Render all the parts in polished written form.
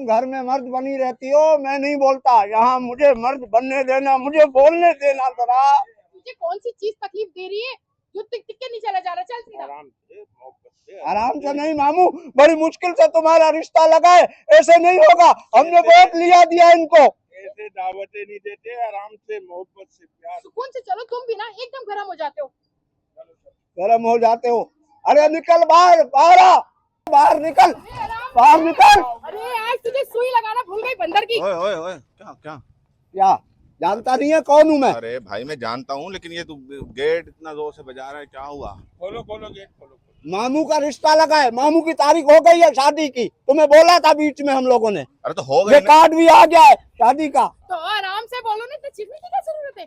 तुम घर में मर्द बनी रहती हो, मैं नहीं बोलता। यहाँ मुझे मर्द बनने देना, मुझे बोलने देना जरा। मुझे कौन सी चीज तकलीफ दे रही है जो टिक टिक के नहीं चला जा रहा? चल सीधा। आराम से नहीं मामू, बड़ी मुश्किल से तुम्हारा रिश्ता लगा है, ऐसे नहीं होगा। हमने वोट लिया दिया इनको। ऐसे दावतें नहीं देते, आराम से मोहब्बत से प्यार। सुकून से चलो, तुम भी ना एकदम गर्म हो जाते हो। गर्म हो जाते हो। अरे निकल बाहर, बाहर आ, बाहर निकल, बाहर निकल। अरे आज तुझे सुई लगाना भूल गई बंदर की। ओए ओए ओए, क्या क्या क्या जानता नहीं है कौन हूँ मैं? अरे भाई मैं जानता हूँ, लेकिन ये तू गेट इतना जोर से बजा रहा है, क्या हुआ? खोलो खोलो गेट खोलो। मामू का रिश्ता लगा है, मामू की तारीख हो गई है शादी की। तुम्हें बोला था बीच में हम लोगों ने। अरे तो हो ये गए ना। कार्ड भी आ गया है शादी का। तो आराम से बोलो ना, तो चिल्लाने की क्या जरूरत है?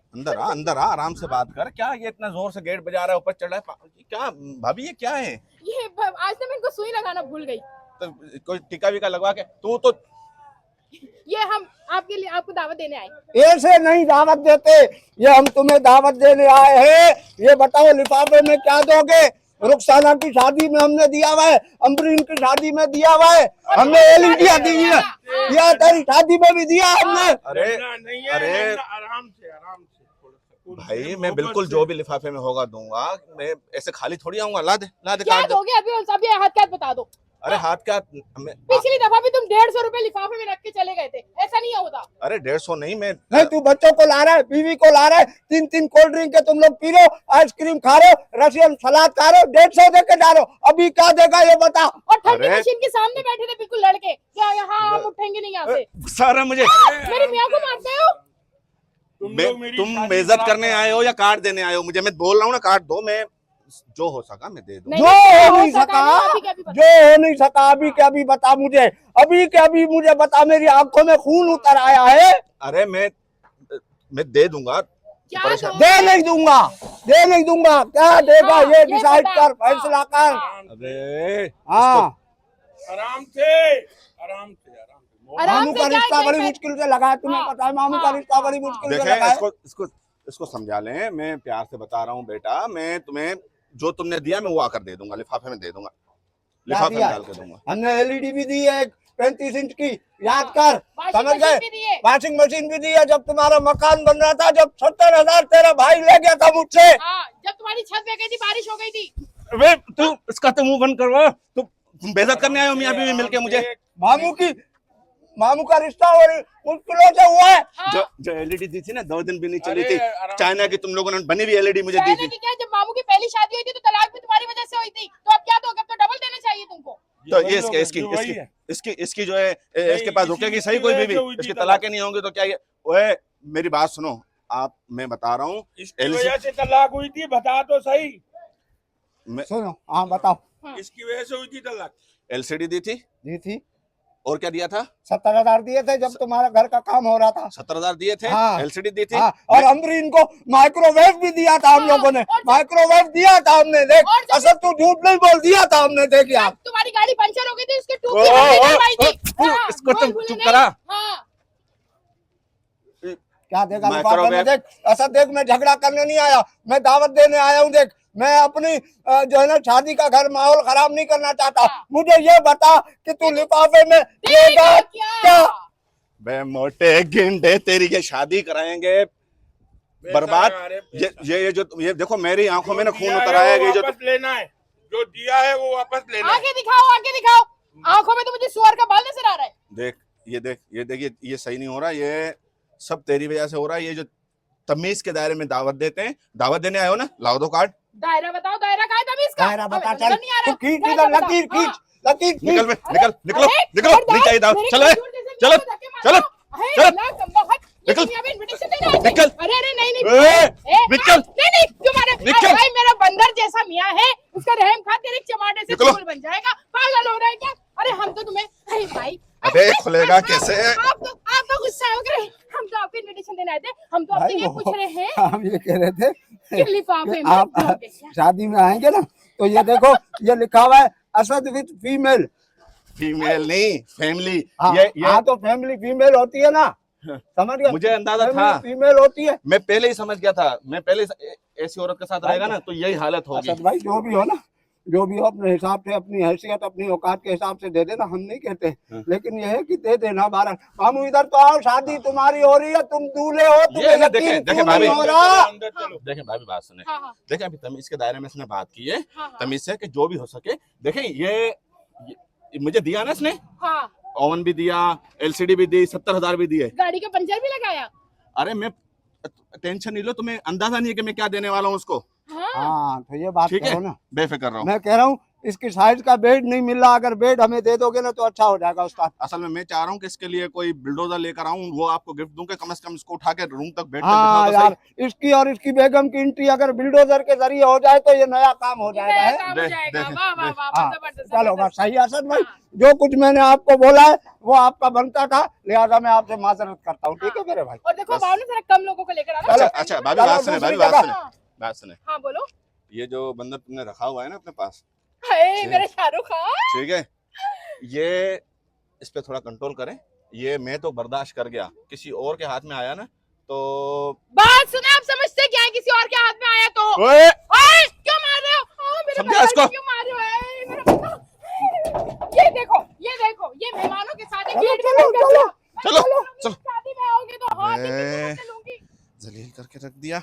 अंदर आ, आराम से बात कर। क्या ये इतना जोर से गेट बजा रहा है, ऊपर चढ़ रहा है? क्या भाभी ये क्या है? ये आज तो मैं इनको सुई लगाना भूल गई। तो कोई टीका वीका लगवा के तू तो। ये हम आपके लिए आपको दावत देने आए। ऐसे नहीं दावत देते, ये हम तुम्हें दावत देने आए हैं। ये बताओ लिफाफे में क्या दोगे? रुखसाना की शादी में हमने दिया हुआ है, अम्बरीन की शादी में दिया हुआ है, हमने एलईडी दी हुई है, या तेरी शादी में भी दिया हमने। अरे नहीं है, अरे आराम से आराम से। भाई मैं बिल्कुल जो भी लिफाफे में होगा दूंगा, मैं ऐसे खाली थोड़ी आऊंगा। ला दे क्या कार्ड दे। दोगे? अभी हाथ क्या बता दो। अरे हाथ क्या पिछली दफा भी तुम 150 रुपए लिफाफे में रख के चले गए थे, ऐसा नहीं होता। अरे 150 नहीं, मैं नहीं तू बच्चों को ला रहा है, बीवी को ला रहा है, 3-3 कोल्ड ड्रिंक के तुम लोग पी रहे हो, आइसक्रीम खा रहे हो, रशियन सलाद खा रहे हो, 150 दे के जा रहे हो। अभी क्या देगा ये बता। और ठंडी अरे मशीन के सामने बैठे थे बिल्कुल लड़के, क्या यहाँ हम उठेंगे नहीं यहाँ से? गुस्सा आ रहा है मुझे। मेरी मियाँ को मारते हो? तुम बेइज्जत करने आए हो या कार्ड देने आए हो? मुझे मैं बोल रहा हूँ ना, कार्ड दो। मैं जो हो सका मैं दे दूँ। जो हो नहीं सका, जो हो नहीं सका अभी के अभी बता मुझे, अभी के अभी मुझे बता। मेरी आंखों में खून उतर आया है। अरे मैं दे दूंगा। क्या परेशान दोगे? दे नहीं दूंगा, दे नहीं दूंगा। क्या देगा हाँ, ये ये डिसाइड बता। कर, फैसला कर। अरे हाँ आराम से आराम से आराम से। आराम मामू से का क्या रिश्ता है, बड़ी क्या है? मुश्किल से लगा है, तुम्हें हाँ, पता है। मामू का हाँ, रिश्ता बड़ी मुश्किल से लगा देखें, है। इसको समझा लें। मैं प्यार से बता रहा हूँ बेटा, मैं तुम्हें जो तुमने दिया मैं वो आकर दे दूंगा, लिफाफे में दे दूंगा, लिफाफे में डाल के दूंगा। हमने एलईडी भी दी है 35 इंच की, याद कर। वाशिंग समझ मशीन गए? भी दिए। वॉशिंग मशीन भी दी है। जब तुम्हारा मकान बन रहा था, जब 70,000 तेरा भाई ले गया था मुझसे। हाँ, जब तुम्हारी छत बह गई थी, बारिश हो गई थी। वे तू इसका तो मुंह बंद करवा। तुम बेइज्जत करने आए हो मियां बीवी मिलके मुझे। मामू का रिश्ता और मुश्किलों से हुआ है। हाँ। जो एलईडी दी थी ना, 2 दिन भी नहीं चली अरे, थी। आराम चाइना की तुम लोगों ने बनी हुई एलईडी मुझे दी चाइना थी। की क्या, जब मामू की पहली शादी हुई थी तो तलाक भी तुम्हारी वजह से हुई थी, तो अब क्या दोगे? अब तो डबल देना चाहिए तुमको। तो ये इसकी जो है, इसके पास रुकेगी सही कोई बीवी? इसकी तलाकें नहीं होंगी तो क्या ये? ओए मेरी बात सुनो आप, मैं बता रहा हूँ। इसकी वजह से तलाक हुई थी, बता तो सही। सुनो, हाँ बताओ। इसकी वजह से हुई थी तलाक। एलसीडी दी थी। और क्या दिया था? 70,000 दिए थे जब तुम्हारा घर का काम हो रहा था। 70,000 दिए थे। हाँ। एलसीडी दी थी। हाँ, और अम्बरीन को माइक्रोवेव भी दिया था हम लोगों ने। माइक्रोवेव दिया था हमने, देख। असल तू झूठ नहीं बोल, दिया था हमने, देख यार। तुम्हारी गाड़ी पंचर हो गई थी, उसके ट्यूब की हड्डी डलवाई थी। हाँ, इसको तुम भूल चुप नहीं। करा। हाँ। क्या देगा माइक्रोवेव। लिफाफे में? देख ऐसा देख, मैं झगड़ा करने नहीं आया, मैं दावत देने आया हूँ। देख मैं अपनी जो है ना शादी का घर माहौल खराब नहीं करना चाहता। मुझे ये बता कि तू लिफाफे में देगा क्या? बे मोटे गिंडे, तेरी ये शादी कराएंगे बर्बाद। ये देखो मेरी आंखों में ना खून उतर आया। ये जो वापस लेना है, जो दिया है वो वापस लेना है। आगे दिखाओ, आगे दिखाओ। आंखों में तो मुझे सुअर का बाल नजर आ रहा है। देख ये सही नहीं हो रहा। ये सब तेरी वजह से हो रहा है। ये जो तमीज के दायरे में दावत देते हैं, दावत देने आए हो ना, लाओ दो कार्ड। दायरा बताओ, दायरा कहाँ है तमीज का? दायरा बता, हमें चल नजर नहीं आ रहा। तू खींच दायरा इधर, बताओ। लकीर खींच, हाँ। लकीर निकल बे, खींच। निकलो खबरदार, नहीं चाहिए दावत। मेरे चलो कमजोर जैसे चलो मियाँ को धक्के मार चलो दो। अहे, चलो। अल्लाह कम्बो हट। ये निकल। दुनिया में invitation देने आए थे। निकल। अरे नहीं निकल। नहीं तुम्हारे निकल। भाई मेरा बंदर जैसा मियाँ है, उसका रहम खा तेरे चमाटे से निकलो। फूल बन जाएगा। पागल हो रहा है क्या? अरे हम तो तुम्हें, अरे भाई अबे खुलेगा कैसे? आप तो गुस्सा हो गए। हम तो आपको इनविटेशन देने आए थे। हम तो आपसे ये पूछ रहे हैं हम ये कह रहे थे कि लिफाफे में आप दोगे क्या? शादी में आएंगे ना, तो ये देखो ये लिखा हुआ है असद विद फीमेल। फीमेल नहीं, फैमिली। हाँ, ये हाँ तो फैमिली फीमेल होती है ना, समझ गए? मुझे अंदाजा था। फीमेल होती है। मैं पहले ही समझ गया था। मैं पहले ऐसी औरत के साथ रहेगा ना तो यही हालत होगी। असद भाई जो भी हो ना, जो भी हो अपने हिसाब से, अपनी हैसियत, अपनी औकात के हिसाब से दे देना, हम नहीं कहते, लेकिन यह है कि दे देना 12। मामू इधर तो आओ, शादी तुम्हारी हो रही है, तुम दूल्हे हो, तुम्हें ये देखें, यकीन देखें क्यों भाभी। नहीं हो रहा? अंदर चलो। देखें भाभी बात सुने, हाँ, हाँ, देखें अभी तमीज के दायरे में इसने बात की है, हाँ, हाँ, तमीज से कि जो भी हो सके। देखें ये मुझे दिया ना इसने, हाँ, ओवन भी दिया, एलसीडी भी दी, 70,000 भी दिए। गाड़ी का पंचर भी लगाया। अरे मैं टेंशन नहीं लो, तुम्हें अंदाजा नहीं है कि मैं क्या देने वाला हूँ उसको। हाँ, हाँ तो ये बात ठीक है, करो ना, बेफिक्र रहो। मैं कह रहा हूँ इसकी साइज का बेड नहीं मिल रहा, अगर बेड हमें दे दोगे ना तो अच्छा हो जाएगा उस्ताद। असल में मैं चाह रहा हूँ कि इसके लिए कोई बुलडोजर लेकर आऊं, वो आपको गिफ्ट दूं कि कम से कम इसको उठा के रूम तक बेड तक हाँ बिठाओ तो यार, इसकी और इसकी बेगम की एंट्री अगर बिल्डोजर के जरिए हो जाए तो ये नया काम हो जाएगा नया है। काम हो दे- जाएगा। दे- वाह वाह दे- वाह, हाँ, जबरदस्त, चलो जबरदस्त। बस सही है असद भाई, हाँ। जो कुछ मैंने आपको बोला है वो आपका बनता था, लिहाजा मैं आपसे माजरत करता हूँ, ठीक है मेरे भाई। और देखो बस। भाव ना जरा कम लोगों को लेकर आना। अच्छा अच्छा भाभी चलो, बात सुने, भाभी दूसरी बात जगह। सुने, हाँ, बात सुने। हाँ बोलो। ये जो बंदर तुमने रखा हुआ है ना अपने पास, हाय मेरा शाहरुख खान। ठीक है, ये इस पे थोड़ा कंट्रोल करें। ये मैं तो बर्दाश्त कर गया, किसी और के हाथ में आया ना तो बात सुने, आप समझते क्या है किसी और के हाथ में आया तो? ओए! ओए, क्यों मार रहे हो? मेरे समझा बच्चे इसको? को क्यों मार रहे हो? ए, मेरा बच्चा। ये देखो, ये देखो, ये मेहमानों के साथ चलो, गेट चलो, चलो, चलो, चलो। शादी में आओगे तो हाथ ही ए, पीछे लूंगी। जलील करके रख दिया।